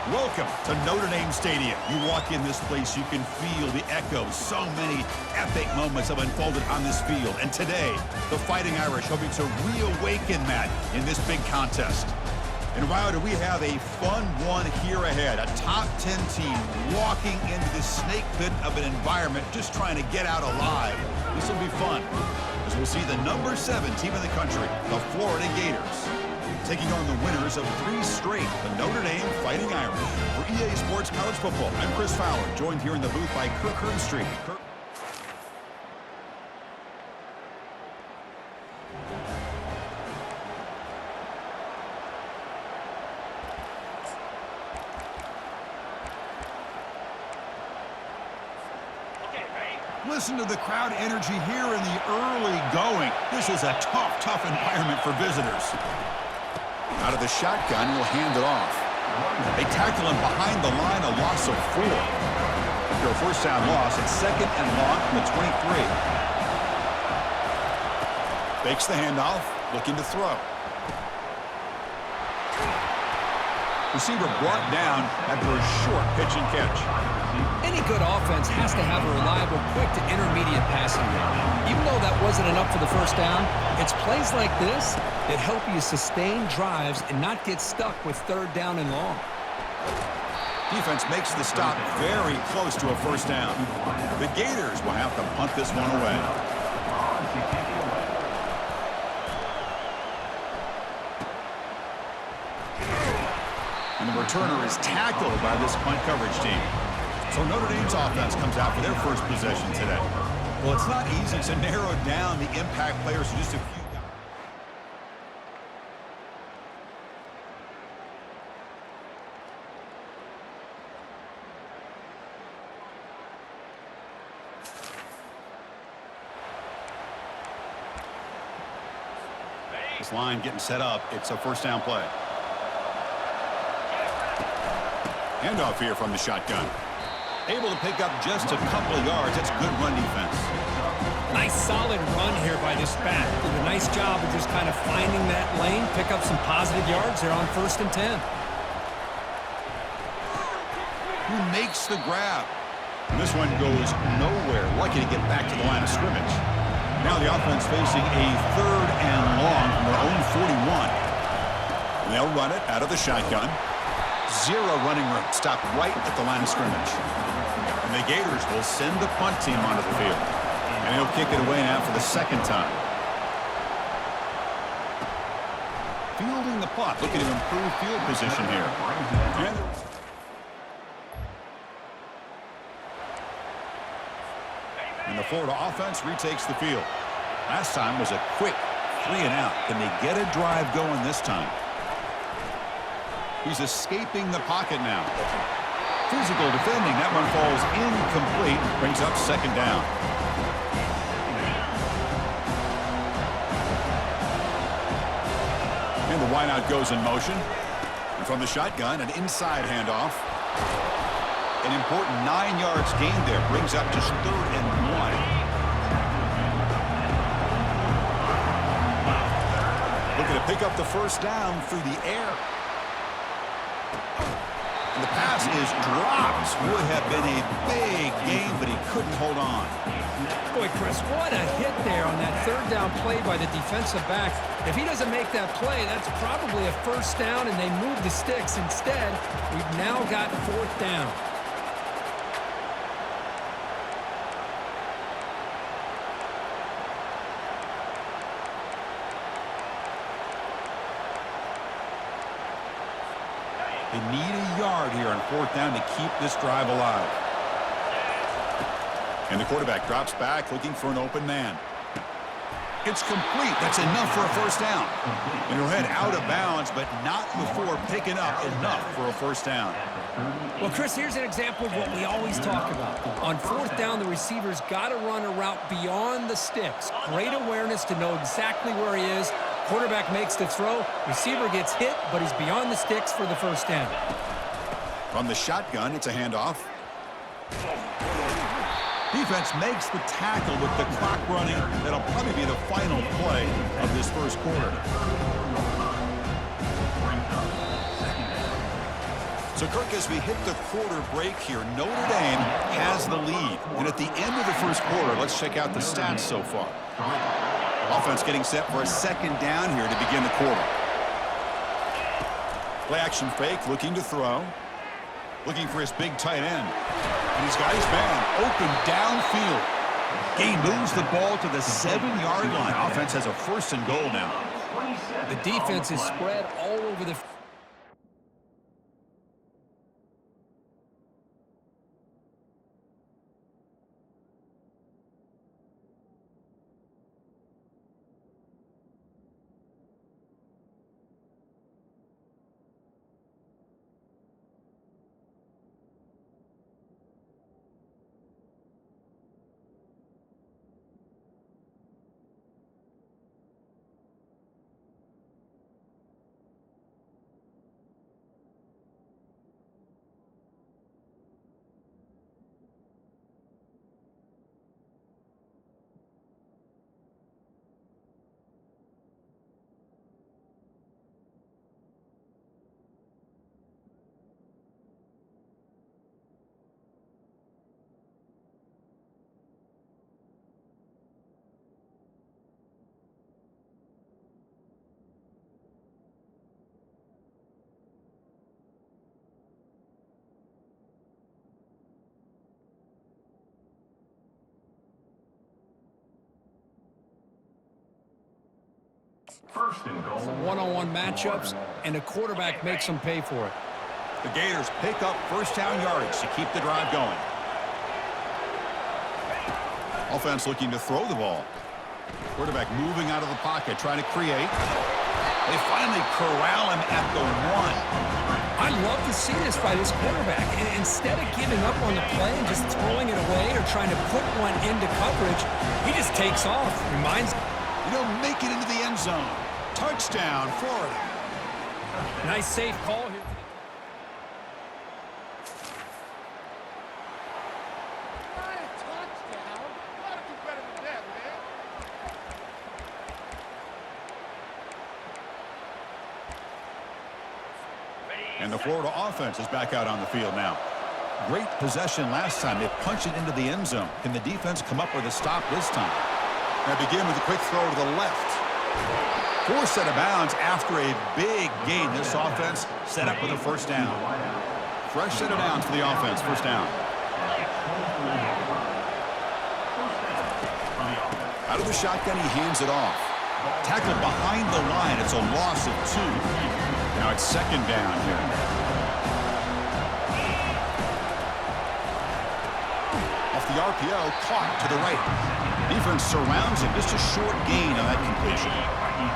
Welcome to Notre Dame Stadium. You walk in this place, you can feel the echoes. So many epic moments have unfolded on this field. And today, the Fighting Irish hoping to reawaken that in this big contest. And wow, do we have a fun one here ahead. A top 10 team walking into this snake pit of an environment, just trying to get out alive. This will be fun, as we'll see the number 7 team in the country, the Florida Gators, taking on the winners of 3 straight, the Notre Dame Fighting Irish. For EA Sports College Football, I'm Chris Fowler, joined here in the booth by Kirk Herbstreit. Kirk. Listen to the crowd energy here in the early going. This is a tough environment for visitors. Out of the shotgun, will hand it off. They tackle him behind the line, a loss of 4. After a first down loss, it's 2nd and long from the 23. Fakes the handoff, looking to throw. Receiver brought down after a short pitch and catch. Any good offense has to have a reliable, quick to intermediate passing game. Even though that wasn't enough for the first down, it's plays like this that help you sustain drives and not get stuck with 3rd down and long. Defense makes the stop very close to a first down. The Gators will have to punt this one away. And the returner is tackled by this punt coverage team. So Notre Dame's offense comes out for their first possession today. Well, it's not easy to narrow down the impact players to just a few guys. This line getting set up. It's a first down play. Handoff here from the shotgun. Able to pick up just a couple of yards. That's good run defense. Nice solid run here by this back. Did a nice job of just kind of finding that lane, pick up some positive yards there on 1st and 10. Who makes the grab? And this one goes nowhere. Lucky to get back to the line of scrimmage. Now the offense facing a 3rd and long from their own 41. And they'll run it out of the shotgun. 0 running room. Stopped right at the line of scrimmage. And the Gators will send the punt team onto the field. And he'll kick it away now for the 2nd time. Fielding the punt. Looking to improve field position here. And the Florida offense retakes the field. Last time was a quick 3 and out. Can they get a drive going this time? He's escaping the pocket now. Physical defending. That one falls incomplete. Brings up 2nd down. And the wideout goes in motion. And from the shotgun, an inside handoff. An important 9 yards gained there. Brings up just 3rd and 1. Looking to pick up the first down through the air. The pass is dropped. Would have been a big gain, but he couldn't hold on. Boy, Chris, what a hit there on that 3rd down play by the defensive back. If he doesn't make that play, that's probably a first down, and they move the sticks. Instead, we've now got 4th down. They need a yard here on 4th down to keep this drive alive. And the quarterback drops back looking for an open man. It's complete. That's enough for a first down. And he'll head out of bounds, but not before picking up enough for a first down. Well, Chris, here's an example of what we always talk about. On 4th down, the receiver's got to run a route beyond the sticks. Great awareness to know exactly where he is. Quarterback makes the throw. Receiver gets hit, but he's beyond the sticks for the first down. From the shotgun, it's a handoff. Defense makes the tackle with the clock running. That'll probably be the final play of this first quarter. So, Kirk, as we hit the quarter break here, Notre Dame has the lead. And at the end of the first quarter, let's check out the stats so far. Offense getting set for a second down here to begin the quarter. Play action fake, looking to throw. Looking for his big tight end. And he's got his man open downfield. He moves the ball to the 7-yard line. Offense has a 1st and goal now. The defense is spread all over the... One-on-one matchups, and the quarterback makes them pay for it. The Gators pick up 1st down yardage to keep the drive going. Offense looking to throw the ball. Quarterback moving out of the pocket, trying to create. They finally corral him at the 1. I love to see this by this quarterback. And instead of giving up on the play and just throwing it away or trying to put one into coverage, he just takes off. You don't make it into the end zone. Touchdown, Florida. Nice safe call here. And the Florida offense is back out on the field now. Great possession last time. They punched it into the end zone. Can the defense come up with a stop this time? They begin with a quick throw to the left. 4 set of bounds after a big gain. This offense set up with a 1st down. Fresh set of downs for the offense. 1st down. Out of the shotgun, he hands it off. Tackled behind the line. It's a loss of 2. Now it's 2nd down here. Off the RPO, caught to the right. Defense surrounds him. Just a short gain on that completion.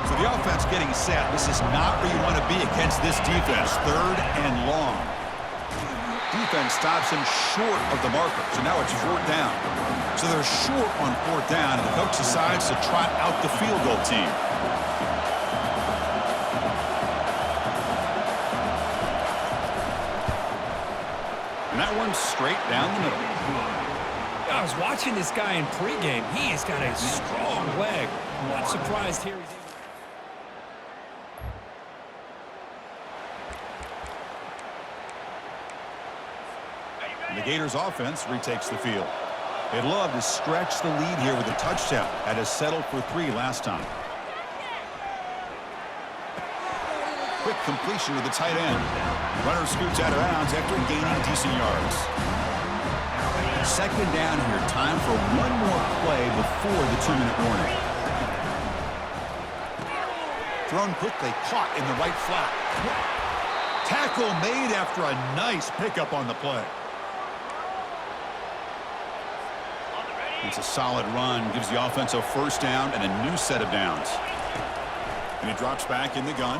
So the offense getting set. This is not where you want to be against this defense. 3rd and long. Defense stops him short of the marker. So now it's 4th down. So they're short on 4th down, and the coach decides to trot out the field goal team. And that one's straight down the middle. I was watching this guy in pregame. He has got a strong leg. Not surprised here. And the Gators offense retakes the field. They'd love to stretch the lead here with a touchdown. Had to settle for 3 last time. Quick completion to the tight end. Runner scoots out of bounds after gaining decent yards. 2nd down here. Time for one more play before the 2-minute warning. Thrown quickly, caught in the right flat. Tackle made after a nice pickup on the play. It's a solid run. Gives the offense a 1st down and a new set of downs. And he drops back in the gun.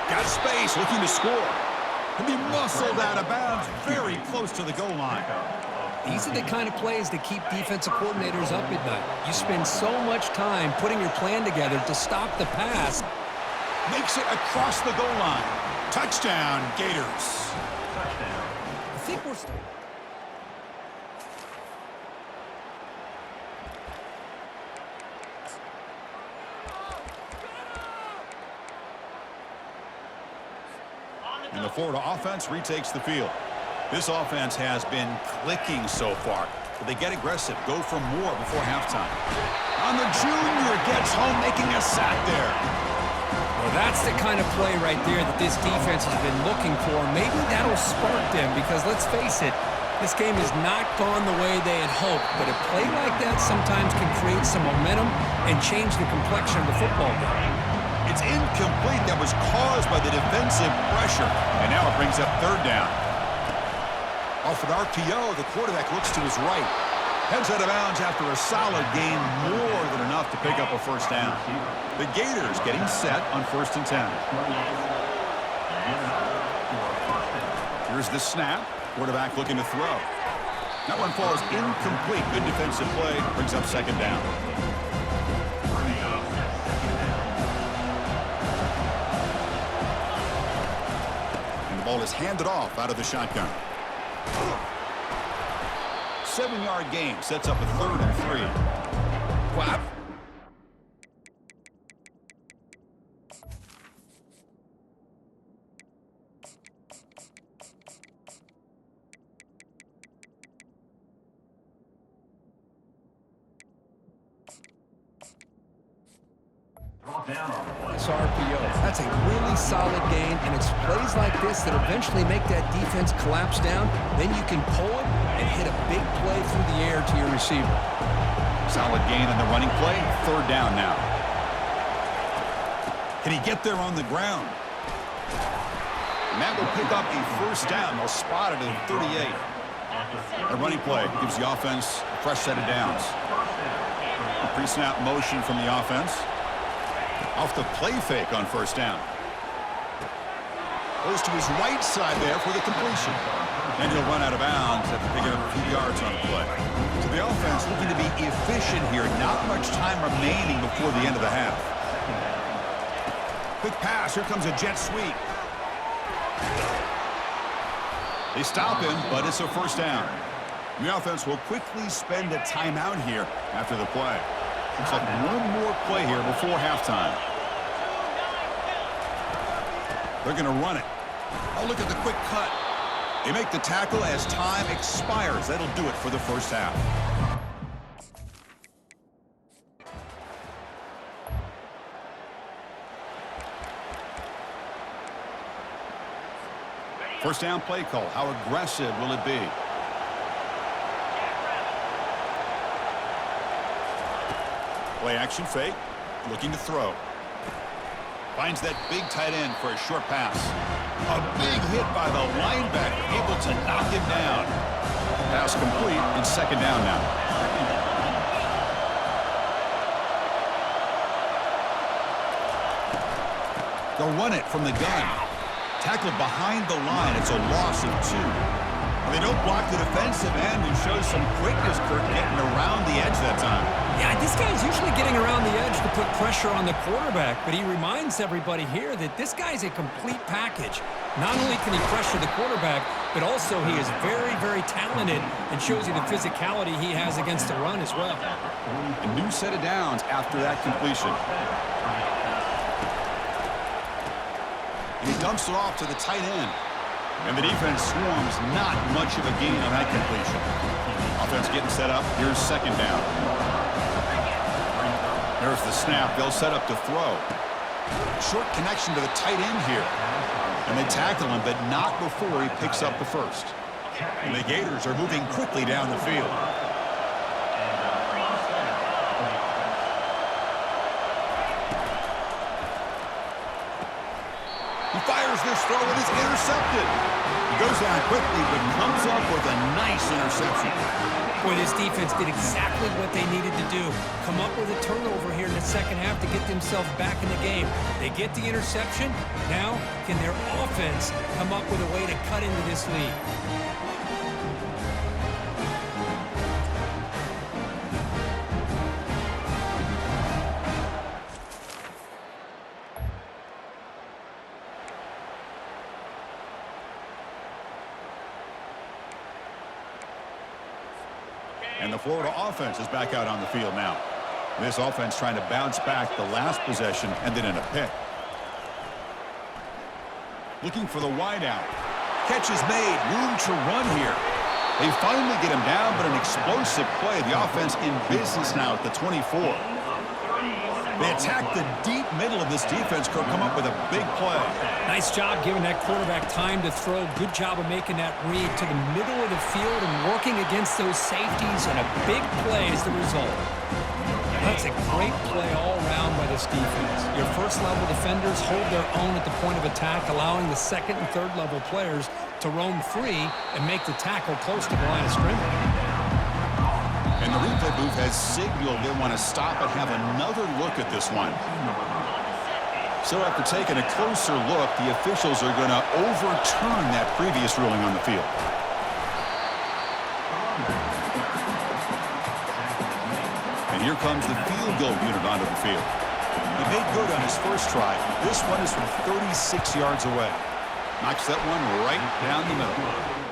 Got space, looking to score. And he muscled out of bounds, very close to the goal line. These are the kind of plays that keep defensive coordinators up at night. You spend so much time putting your plan together to stop the pass. Makes it across the goal line. Touchdown, Gators. I think we're still... Florida offense retakes the field. This offense has been clicking so far, but they get aggressive, go for more before halftime. On the junior, gets home, making a sack there. Well, that's the kind of play right there that this defense has been looking for. Maybe that'll spark them because, let's face it, this game has not gone the way they had hoped, but a play like that sometimes can create some momentum and change the complexion of the football game. It's incomplete. That was caused by the defensive pressure, and now it brings up third down. Off an RPO, the quarterback looks to his right. Heads out of bounds after a solid gain, more than enough to pick up a first down. The Gators getting set on 1st and 10. Here's the snap. Quarterback looking to throw. That one falls incomplete. Good defensive play. Brings up second down. And the ball is handed off out of the shotgun. 7-yard gain sets up a 3rd and 3. Clap. This RPO, that's a really solid gain, and it's plays like this that eventually make that defense collapse down. Then you can pull it and hit a big play through the air to your receiver. Solid gain on the running play. 3rd down now. Can he get there on the ground? And that will pick up a first down. They'll spot it at 38. The running play gives the offense a fresh set of downs. A pre-snap motion from the offense. Off the play fake on 1st down. Goes to his right side there for the completion. And he'll run out of bounds after picking up a few yards on the play. So the offense looking to be efficient here. Not much time remaining before the end of the half. Quick pass. Here comes a jet sweep. They stop him, but it's a first down. The offense will quickly spend a timeout here after the play. Looks like one more play here before halftime. They're going to run it. Oh, look at the quick cut. They make the tackle as time expires. That'll do it for the first half. First down play call. How aggressive will it be? Play action fake. Looking to throw. Finds that big tight end for a short pass. A big hit by the linebacker, able to knock him down. Pass complete, and second down now. They'll run it from the gun. Tackled behind the line. It's a loss of 2. They don't block the defensive end and show some quickness, Kirk, getting around the edge that time. Yeah, this guy's usually getting around the edge to put pressure on the quarterback, but he reminds everybody here that this guy's a complete package. Not only can he pressure the quarterback, but also he is very, very talented and shows you the physicality he has against the run as well. A new set of downs after that completion. And he dumps it off to the tight end. And the defense swarms, not much of a gain on that completion. Offense getting set up. Here's second down. There's the snap. They'll set up to throw. Short connection to the tight end here. And they tackle him, but not before he picks up the first. And the Gators are moving quickly down the field. He fires this throw and is intercepted. He goes down quickly, but comes up with a nice interception. Boy, this defense did exactly what they needed to do. Come up with a turnover here in the second half to get themselves back in the game. They get the interception. Now, can their offense come up with a way to cut into this lead? And the Florida offense is back out on the field now. This offense trying to bounce back the last possession, ended in a pick. Looking for the wide out. Catch is made. Room to run here. They finally get him down, but an explosive play. The offense in business now at the 24. They attack the deep middle of this defense, come up with a big play. Nice job giving that quarterback time to throw. Good job of making that read to the middle of the field and working against those safeties, and a big play is the result. That's a great play all around by this defense. Your first-level defenders hold their own at the point of attack, allowing the second and third-level players to roam free and make the tackle close to the line of scrimmage. And the replay booth has signaled they want to stop and have another look at this one. So after taking a closer look, the officials are going to overturn that previous ruling on the field. And here comes the field goal unit onto the field. He made good on his first try. This one is from 36 yards away. Knocks that one right down the middle.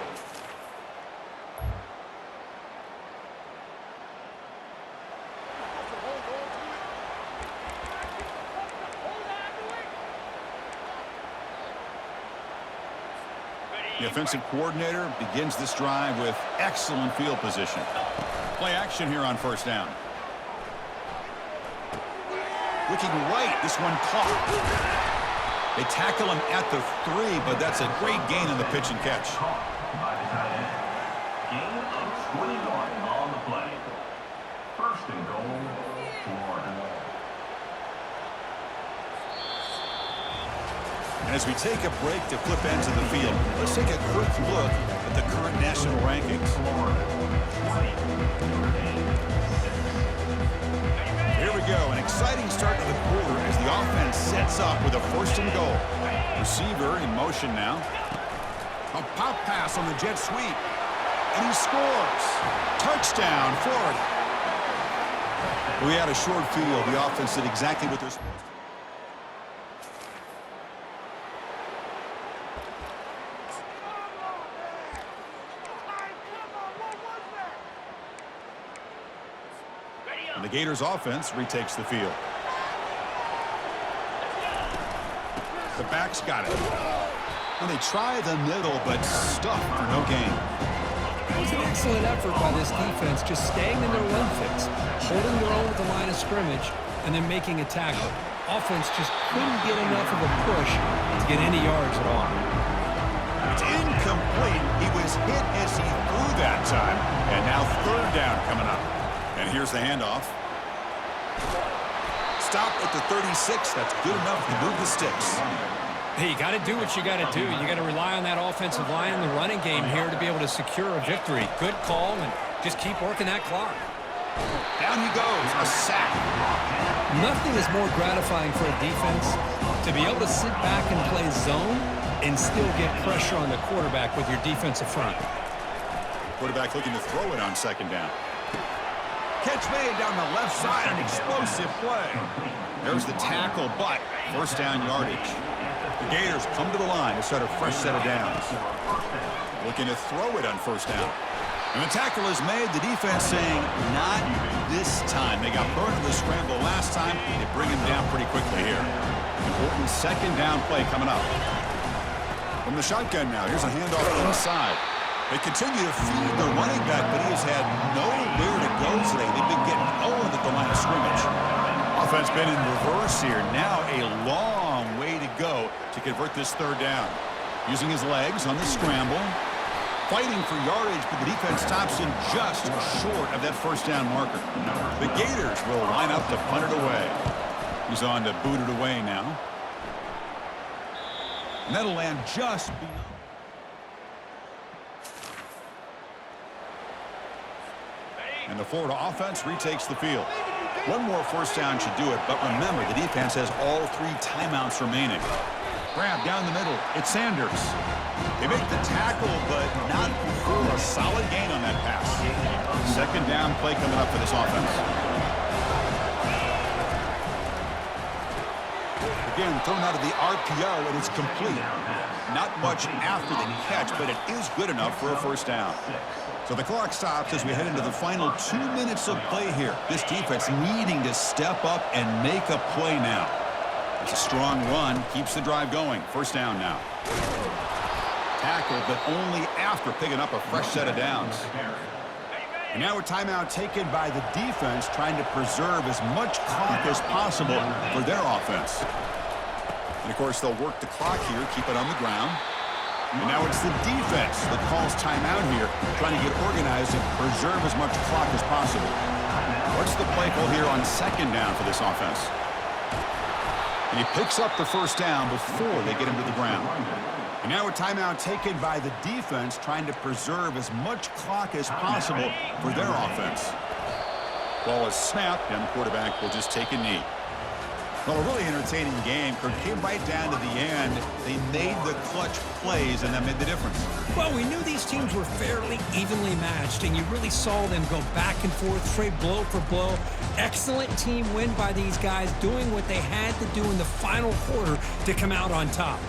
The offensive coordinator begins this drive with excellent field position. Play action here on first down. Looking right, this one caught. They tackle him at the 3, but that's a great gain on the pitch and catch. Gain of 21 on the play. First and goal, Florida. And as we take a break to flip ends of the field, let's take a quick look at the current national rankings. Here we go, an exciting start to the quarter as the offense sets up with a first and goal. Receiver in motion now. A pop pass on the jet sweep. And he scores. Touchdown, Florida. We had a short field. The offense did exactly what they're supposed to. And the Gators offense retakes the field. The back's got it. And they try the middle, but stuck for no gain. It was an excellent effort by this defense, just staying in their run fix, holding their own at the line of scrimmage, and then making a tackle. Offense just couldn't get enough of a push to get any yards at all. It's incomplete. He was hit as he threw that time. And now third down coming up. And here's the handoff. Stop at the 36. That's good enough to move the sticks. Hey, you got to do what you got to do. You got to rely on that offensive line and the running game here to be able to secure a victory. Good call, and just keep working that clock. Down he goes. A sack. Nothing is more gratifying for a defense to be able to sit back and play zone and still get pressure on the quarterback with your defensive front. Quarterback looking to throw it on second down. Catch made down the left side, an explosive play. There's the tackle, but first down yardage. The Gators come to the line to start a fresh set of downs. Looking to throw it on first down. And the tackle is made. The defense saying, not this time. They got burned in the scramble last time. They bring him down pretty quickly here. Important second down play coming up. From the shotgun now, here's a handoff inside. They continue to feed the running back, but he has had nowhere to go today. They've been getting owned at the line of scrimmage. Offense been in reverse here. Now a long way to go to convert this third down. Using his legs on the scramble. Fighting for yardage, but the defense stops him just short of that first down marker. The Gators will line up to punt it away. He's on to boot it away now. And that'll land just beyond. And the Florida offense retakes the field. One more first down should do it, but remember, the defense has all 3 timeouts remaining. Grab down the middle. It's Sanders. They make the tackle, but not before a solid gain on that pass. Second down play coming up for this offense. Again, thrown out of the RPO, and it's complete. Not much after the catch, but it is good enough for a first down. So the clock stops as we head into the final 2 minutes of play here. This defense needing to step up and make a play now. It's a strong run, keeps the drive going. First down now. Tackled, but only after picking up a fresh set of downs. And now a timeout taken by the defense, trying to preserve as much clock as possible for their offense. And, of course, they'll work the clock here, keep it on the ground. And now it's the defense that calls timeout here, trying to get organized and preserve as much clock as possible. What's the play call here on second down for this offense? And he picks up the first down before they get him to the ground. And now a timeout taken by the defense, trying to preserve as much clock as possible for their offense. Ball is snapped, and the quarterback will just take a knee. Well, a really entertaining game. Kirk came right down to the end. They made the clutch plays, and that made the difference. Well, we knew these teams were fairly evenly matched, and you really saw them go back and forth, trade blow for blow. Excellent team win by these guys, doing what they had to do in the final quarter to come out on top.